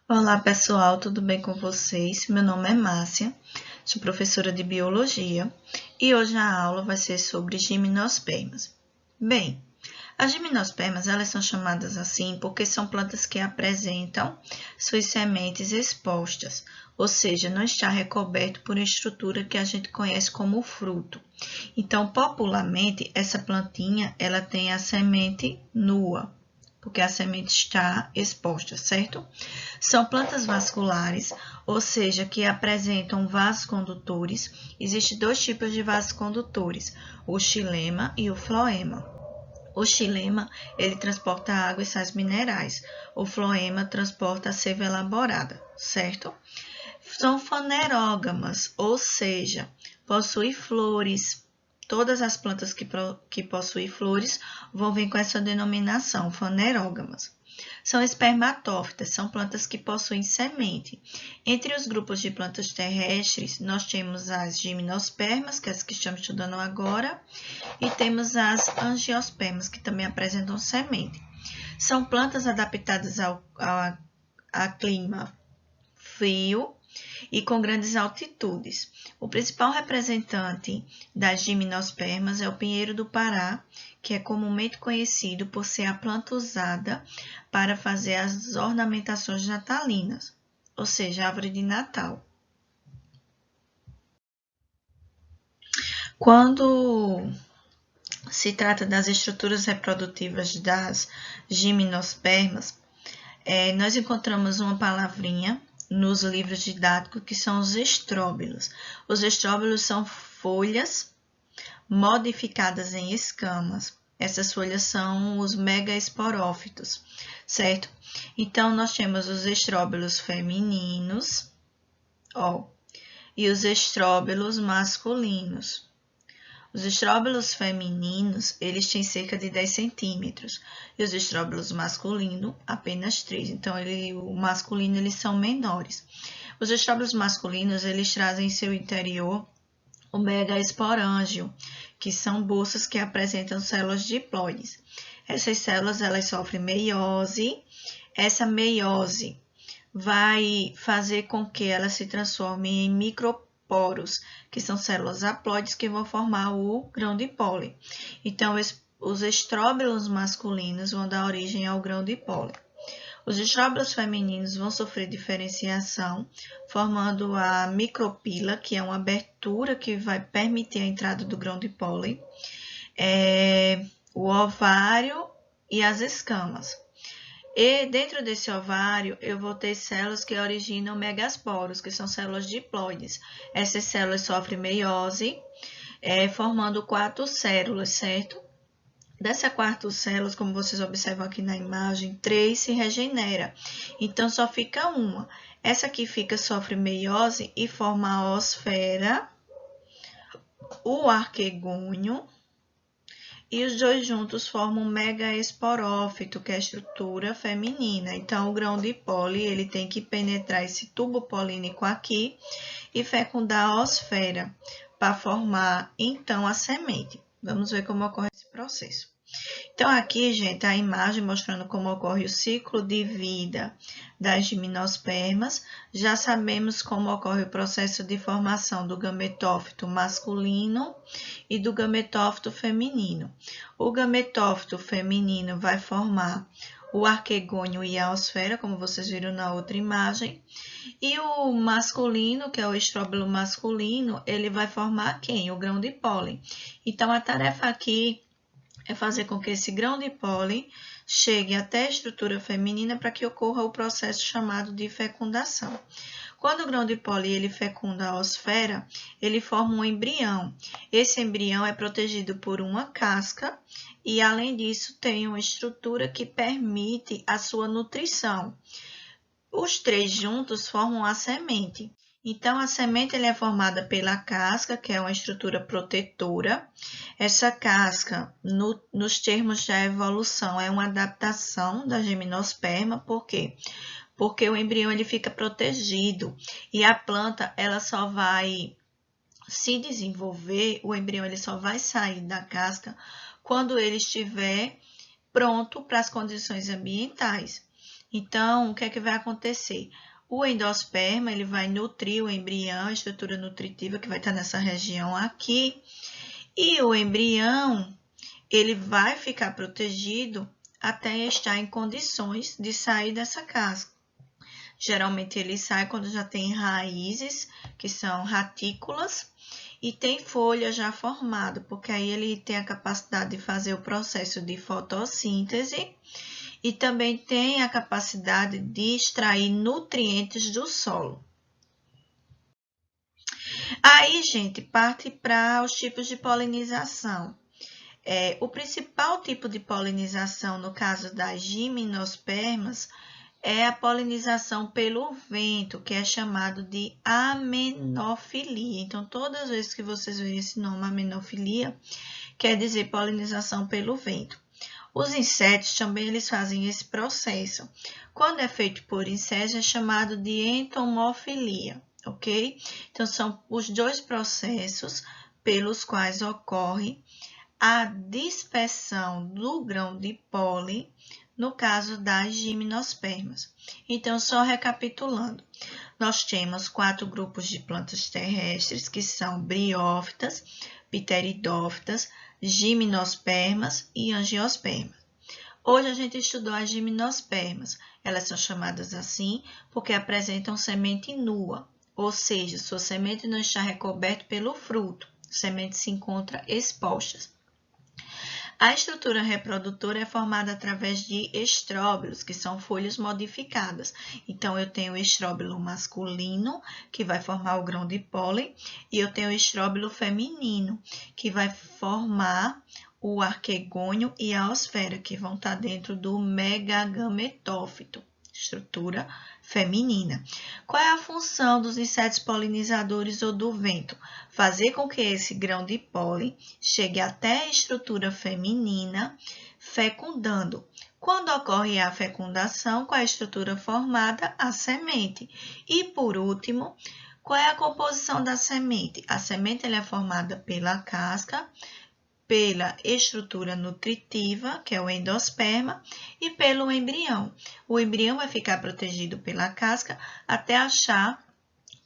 Olá pessoal, tudo bem com vocês? Meu nome é Márcia, sou professora de Biologia e hoje a aula vai ser sobre gimnospermas. Bem, as gimnospermas elas são chamadas assim porque são plantas que apresentam suas sementes expostas, ou seja, não está recoberto por uma estrutura que a gente conhece como fruto. Então, popularmente, essa plantinha ela tem a semente nua, porque a semente está exposta, certo? São plantas vasculares, ou seja, que apresentam vasos condutores. Existem dois tipos de vasos condutores, o xilema e o floema. O xilema, ele transporta água e sais minerais. O floema transporta a seiva elaborada, certo? São fanerógamas, ou seja, possuem flores. Todas as plantas que possuem flores vão vir com essa denominação, fanerógamas. São espermatófitas, são plantas que possuem semente. Entre os grupos de plantas terrestres, nós temos as gimnospermas, que é as que estamos estudando agora, e temos as angiospermas, que também apresentam semente. São plantas adaptadas a clima frio e com grandes altitudes. O principal representante das gimnospermas é o pinheiro do Pará, que é comumente conhecido por ser a planta usada para fazer as ornamentações natalinas, ou seja, a árvore de Natal. Quando se trata das estruturas reprodutivas das gimnospermas, nós encontramos uma palavrinha nos livros didáticos que são os estróbilos. Os estróbilos são folhas modificadas em escamas. Essas folhas são os megaesporófitos, certo? Então, nós temos os estróbilos femininos, e os estróbilos masculinos. Os estróbilos femininos, eles têm cerca de 10 centímetros, e os estróbilos masculinos, apenas 3. Então, o masculino, eles são menores. Os estróbilos masculinos, eles trazem em seu interior o megaesporângio, que são bolsas que apresentam células diploides. Essas células, elas sofrem meiose. Essa meiose vai fazer com que elas se transformem em microporos, que são células haploides que vão formar o grão de pólen. Então, os estróbilos masculinos vão dar origem ao grão de pólen. Os estróbilos femininos vão sofrer diferenciação, formando a micropila, que é uma abertura que vai permitir a entrada do grão de pólen, o ovário e as escamas. E dentro desse ovário, eu vou ter células que originam megasporos, que são células diploides. Essas células sofrem meiose, formando 4 células, certo? Dessas 4 células, como vocês observam aqui na imagem, 3 se regenera. Então, só fica uma. Essa aqui sofre meiose e forma a osfera, o arquegônio, e os dois juntos formam um megaesporófito, que é a estrutura feminina. Então, o grão de pólen, ele tem que penetrar esse tubo polínico aqui e fecundar a osfera para formar, então, a semente. Vamos ver como ocorre esse processo. Então, aqui, gente, a imagem mostrando como ocorre o ciclo de vida das gimnospermas. Já sabemos como ocorre o processo de formação do gametófito masculino e do gametófito feminino. O gametófito feminino vai formar o arquegônio e a osfera, como vocês viram na outra imagem. E o masculino, que é o estróbilo masculino, ele vai formar quem? O grão de pólen. Então, a tarefa aqui é fazer com que esse grão de pólen chegue até a estrutura feminina para que ocorra o processo chamado de fecundação. Quando o grão de pólen ele fecunda a osfera, ele forma um embrião. Esse embrião é protegido por uma casca e, além disso, tem uma estrutura que permite a sua nutrição. Os 3 juntos formam a semente. Então, a semente é formada pela casca, que é uma estrutura protetora. Essa casca, nos termos da evolução, é uma adaptação da gimnosperma. Por quê? Porque o embrião ele fica protegido e a planta ela só vai se desenvolver, o embrião ele só vai sair da casca quando ele estiver pronto para as condições ambientais. Então, o que é que vai acontecer? O endosperma, ele vai nutrir o embrião, a estrutura nutritiva que vai estar nessa região aqui, e o embrião, ele vai ficar protegido até estar em condições de sair dessa casca. Geralmente ele sai quando já tem raízes, que são ratículas, e tem folha já formada, porque aí ele tem a capacidade de fazer o processo de fotossíntese e também tem a capacidade de extrair nutrientes do solo. Aí, gente, parte para os tipos de polinização. O principal tipo de polinização, no caso das gimnospermas, é a polinização pelo vento, que é chamado de amenofilia. Então, todas as vezes que vocês verem esse nome, amenofilia, quer dizer polinização pelo vento. Os insetos também eles fazem esse processo. Quando é feito por insetos, é chamado de entomofilia, ok? Então, são os dois processos pelos quais ocorre a dispersão do grão de pólen no caso das gimnospermas. Então, só recapitulando, nós temos 4 grupos de plantas terrestres, que são briófitas, pteridófitas, gimnospermas e angiospermas. Hoje a gente estudou as gimnospermas. Elas são chamadas assim porque apresentam semente nua, ou seja, sua semente não está recoberta pelo fruto, a semente se encontra exposta. A estrutura reprodutora é formada através de estróbilos, que são folhas modificadas. Então, eu tenho o estróbilo masculino, que vai formar o grão de pólen, e eu tenho o estróbilo feminino, que vai formar o arquegônio e a osfera, que vão estar dentro do megagametófito, estrutura feminina. Qual é a função dos insetos polinizadores ou do vento? Fazer com que esse grão de pólen chegue até a estrutura feminina, fecundando. Quando ocorre a fecundação, qual é a estrutura formada? A semente. E, por último, qual é a composição da semente? A semente ela é formada pela casca, pela estrutura nutritiva, que é o endosperma, e pelo embrião. O embrião vai ficar protegido pela casca até achar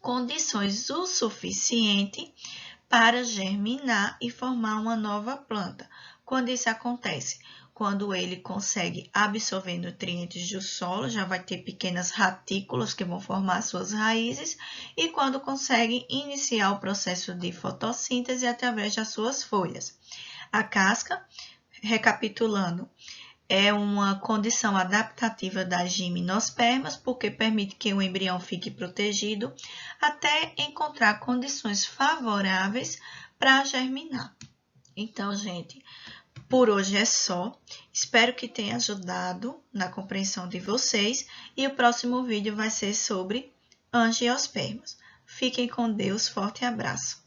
condições o suficiente para germinar e formar uma nova planta. Quando isso acontece? Quando ele consegue absorver nutrientes do solo, já vai ter pequenas ratículas que vão formar suas raízes, e quando consegue iniciar o processo de fotossíntese através das suas folhas. A casca, recapitulando, é uma condição adaptativa das gimnospermas, porque permite que o embrião fique protegido até encontrar condições favoráveis para germinar. Então, gente, por hoje é só. Espero que tenha ajudado na compreensão de vocês e o próximo vídeo vai ser sobre angiospermas. Fiquem com Deus, forte abraço.